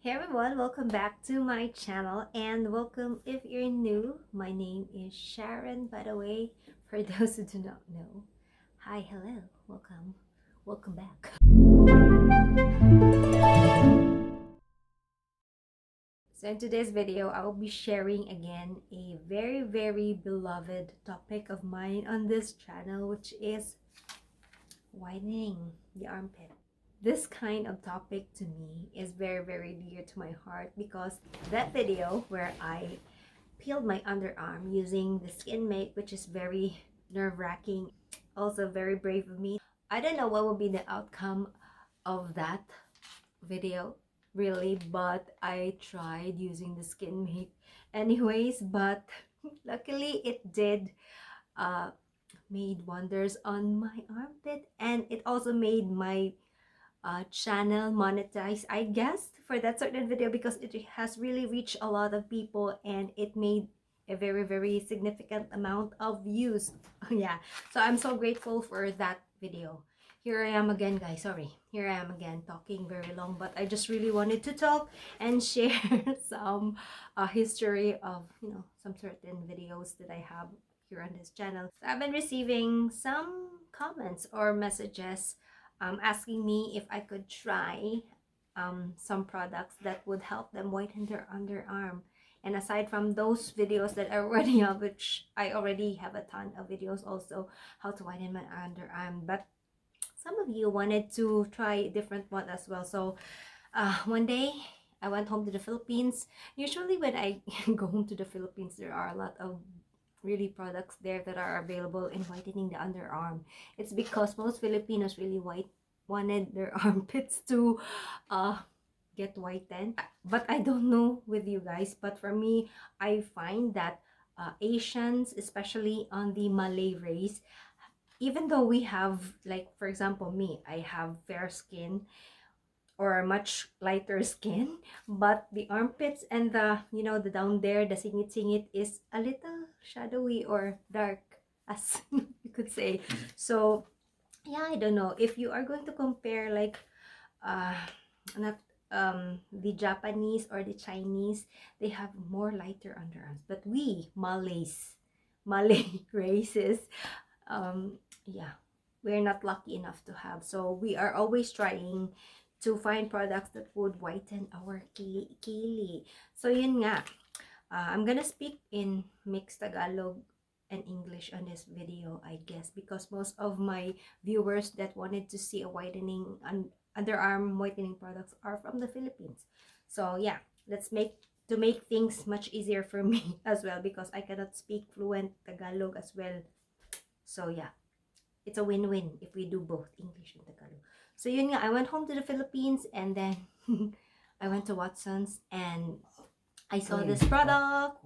Hey everyone, welcome back to my channel and welcome if you're new. My name is Sharon, by the way, for those who do not know. Hi, hello, welcome back. So in today's video, I will be sharing again a very beloved topic of mine on this channel, which is whitening the armpit. This kind of topic to me is very dear to my heart because that video where I peeled my underarm using the skin mate, which is very nerve-wracking, also very brave of me. I don't know what will be the outcome of that video really, but I tried using the skin mate anyways, but luckily it did made wonders on my armpit, and it also made my channel monetize, I guess, for that certain video because it has really reached a lot of people and it made a very significant amount of views. Yeah, so I'm so grateful for that video. Here I am again, guys. Sorry, here I am again talking very long, but I just really wanted to talk and share some history of, some certain videos that I have here on this channel. So I've been receiving some comments or messages asking me if I could try some products that would help them whiten their underarm. And aside from those videos that I already have, which I already have a ton of videos also, how to whiten my underarm, but some of you wanted to try a different one as well. So one day I went home to the Philippines. Usually when I go home to the Philippines, there are a lot of really products there that are available in whitening the underarm. It's because most Filipinos really wanted their armpits to get whitened. But I don't know with you guys, but for me, I find that Asians, especially on the Malay race, even though we have, like for example me, I have fair skin or much lighter skin, but the armpits and the the down there, the singit is a little shadowy or dark, as you could say. So yeah, I don't know if you are going to compare like not the Japanese or the Chinese, they have more lighter underarms, but we Malay races, yeah, we're not lucky enough to have. So we are always trying to find products that would whiten our kili. So yun nga, I'm gonna speak in mixed Tagalog and English on this video, I guess, because most of my viewers that wanted to see a whitening underarm whitening products are from the Philippines. So yeah, let's make things much easier for me as well, because I cannot speak fluent Tagalog as well. So yeah, it's a win-win if we do both English and Tagalog. So yun nga, I went home to the Philippines and then I went to Watson's and I saw this product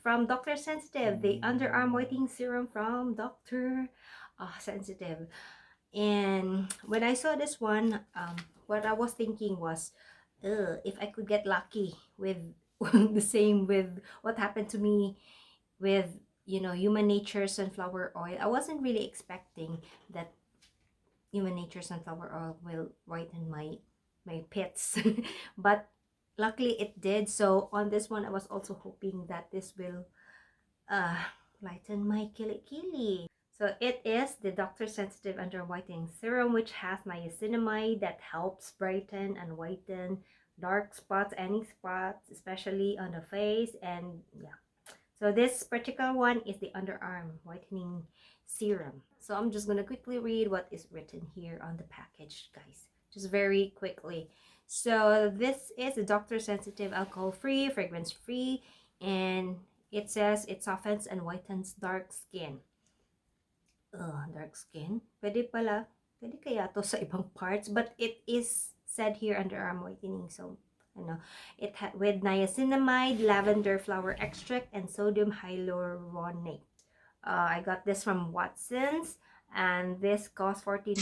from Dr. Sensitive, the Underarm Whitening Serum from Dr. Sensitive. And when I saw this one, what I was thinking was, if I could get lucky with the same with what happened to me with Human Nature sunflower oil. I wasn't really expecting that Human Nature sunflower oil will whiten my pits, but luckily it did. So on this one, I was also hoping that this will lighten my kili. So it is the Dr. Sensitive Under Whitening Serum, which has niacinamide that helps brighten and whiten dark spots, any spots, especially on the face. And yeah, so this particular one is the Underarm Whitening Serum. So I'm just going to quickly read what is written here on the package, guys. Just very quickly. So this is a Dr. Sensitive, alcohol-free, fragrance-free, and it says it softens and whitens dark skin. Dark skin. Pwede kaya to sa ibang parts, but it is said here underarm whitening. So it with niacinamide, lavender flower extract, and sodium hyaluronate. I got this from Watson's, and this cost 49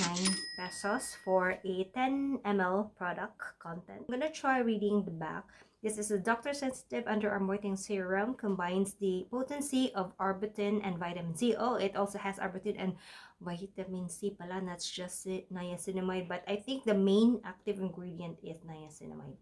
pesos for a 10 ml product content. I'm gonna try reading the back. This is a Dr. Sensitive Underarm Whitening Serum, combines the potency of arbutin and vitamin C. Oh, it also has arbutin and vitamin C pala, not just niacinamide, but I think the main active ingredient is niacinamide.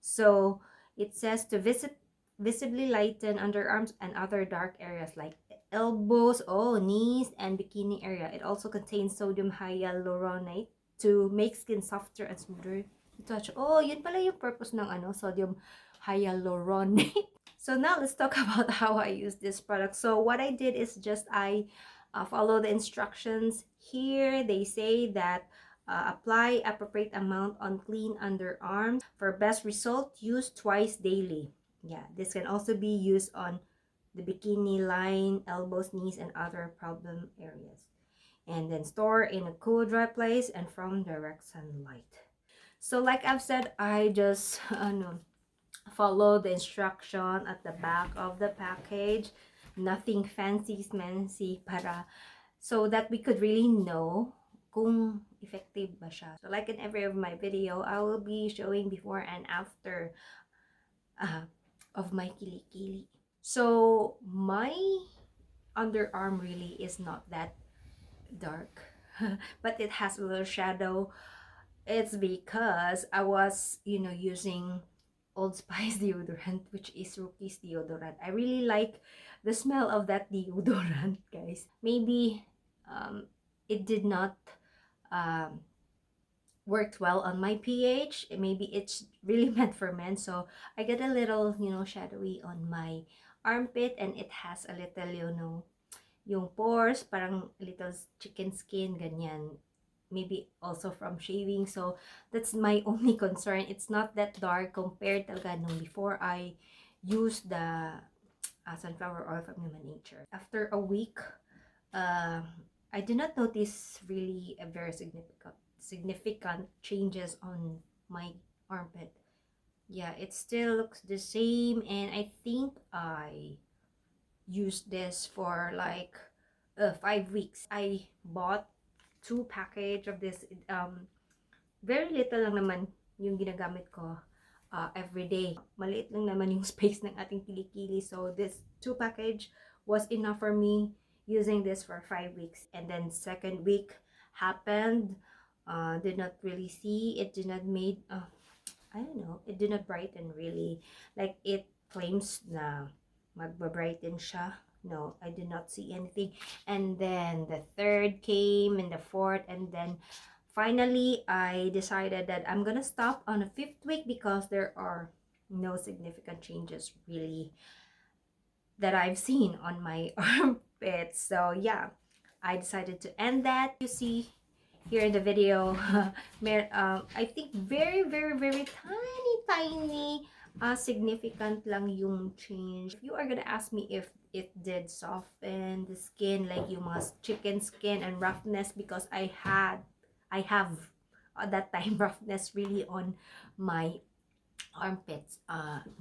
So it says to visibly lighten underarms and other dark areas like elbows, knees, and bikini area. It also contains sodium hyaluronate to make skin softer and smoother to touch. Oh, yun pala yung purpose ng sodium hyaluronate. So now let's talk about how I use this product. So what I did is just I follow the instructions. Here they say that apply appropriate amount on clean underarms. For best result, use twice daily. Yeah, this can also be used on the bikini line, elbows, knees, and other problem areas. And then store in a cool, dry place and from direct sunlight. So like I've said, I just follow the instruction at the back of the package. Nothing fancy smancy para so that we could really know kung effective ba siya. So like in every of my video, I will be showing before and after of my kilikili. So my underarm really is not that dark, but it has a little shadow. It's because I was, using Old Spice deodorant, which is Rookie's deodorant. I really like the smell of that deodorant, guys. Maybe it did not um, worked well on my pH. Maybe it's really meant for men. So I get a little, shadowy on my armpit, and it has a little, yung pores, parang little chicken skin, ganyan. Maybe also from shaving. So that's my only concern. It's not that dark compared talaga nung before I used the sunflower oil from Human Nature. After a week, I did not notice really a very significant changes on my armpit. Yeah, it still looks the same, and I think I used this for like 5 weeks. I bought 2 package of this. Very little lang naman yung ginagamit ko every day. Maliit lang naman yung space ng ating kilikili. So this 2 package was enough for me using this for 5 weeks. And then second week happened. Did not really see. It did not made, I don't know, it did not brighten really. Like it claims na magbabrighten siya. No, I did not see anything. And then the third came and the fourth, and then finally I decided that I'm gonna stop on the 5th week because there are no significant changes really that I've seen on my armpits. So yeah, I decided to end that. You see here in the video, I think very tiny significant lang yung change. If you are gonna ask me if it did soften the skin, like yung mga chicken skin and roughness, because I have at that time roughness really on my armpits.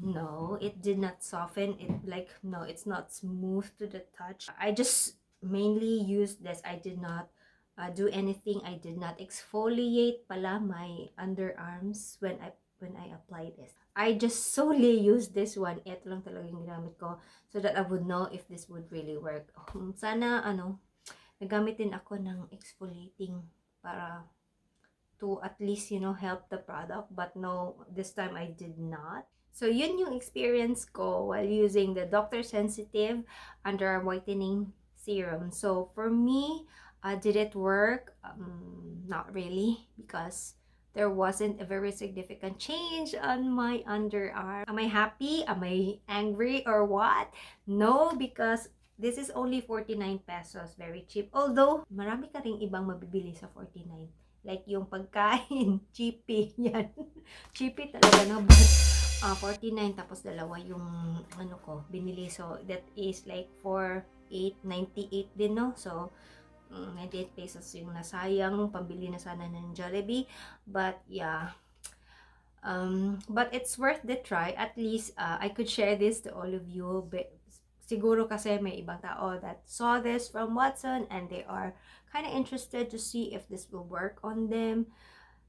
No, it did not soften it. Like, no, it's not smooth to the touch. I just mainly used this. I did not do anything. I did not exfoliate pala my underarms when I applied this. I just solely used this one. Ito lang talaga yung ginamit ko so that I would know if this would really work. Sana nagamit din ako ng exfoliating para to at least, help the product. But no, this time I did not. So yun yung experience ko while using the Doctor Sensitive Underarm Whitening Serum. So for me, did it work? Not really, because there wasn't a very significant change on my underarm. Am I happy? Am I angry or what? No, because this is only 49 pesos. Very cheap. Although, marami ka ring ibang mabibili sa 49. Like yung pagkain, cheapy, yan. Cheapy talaga, no? But 49, tapos dalawa yung binili. So that is like for 8.98 din, no? So 98 pesos yung nasayang, pambili na sana ng Jollibee. But yeah, but it's worth the try. At least I could share this to all of you. Siguro kasi may ibang tao that saw this from Watson and they are kind of interested to see if this will work on them.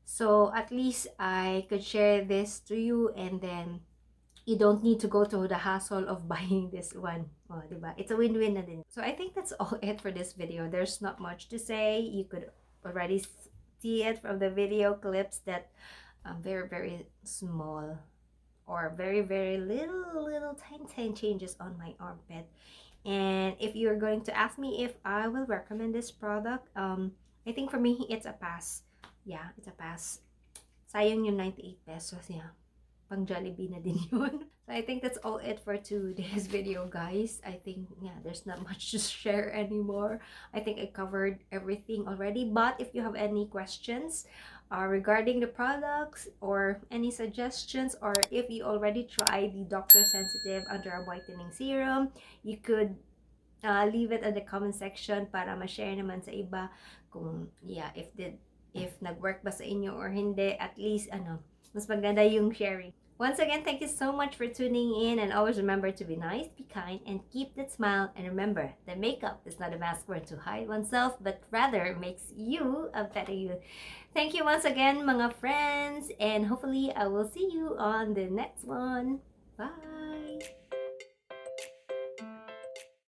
So at least I could share this to you, and then you don't need to go through the hassle of buying this one. Oh, diba? It's a win-win na din. So I think that's all it for this video. There's not much to say. You could already see it from the video clips that very small or very, very little tiny changes on my armpit. And if you're going to ask me if I will recommend this product, I think for me, it's a pass. Yeah, it's a pass. Sayang yung 98 pesos. Yeah. Pang Jollibee na din yun. So I think that's all it for today's video, guys. I think, yeah, there's not much to share anymore. I think I covered everything already. But if you have any questions regarding the products or any suggestions, or if you already tried the Doctor Sensitive Underarm Whitening Serum, you could leave it in the comment section para ma-share naman sa iba kung, yeah, if nag-work ba sa inyo or hindi. At least, mas maganda yung sharing. Once again, thank you so much for tuning in, and always remember to be nice, be kind, and keep that smile. And remember, that makeup is not a mask for to hide oneself, but rather makes you a better you. Thank you once again, mga friends, and hopefully I will see you on the next one. Bye!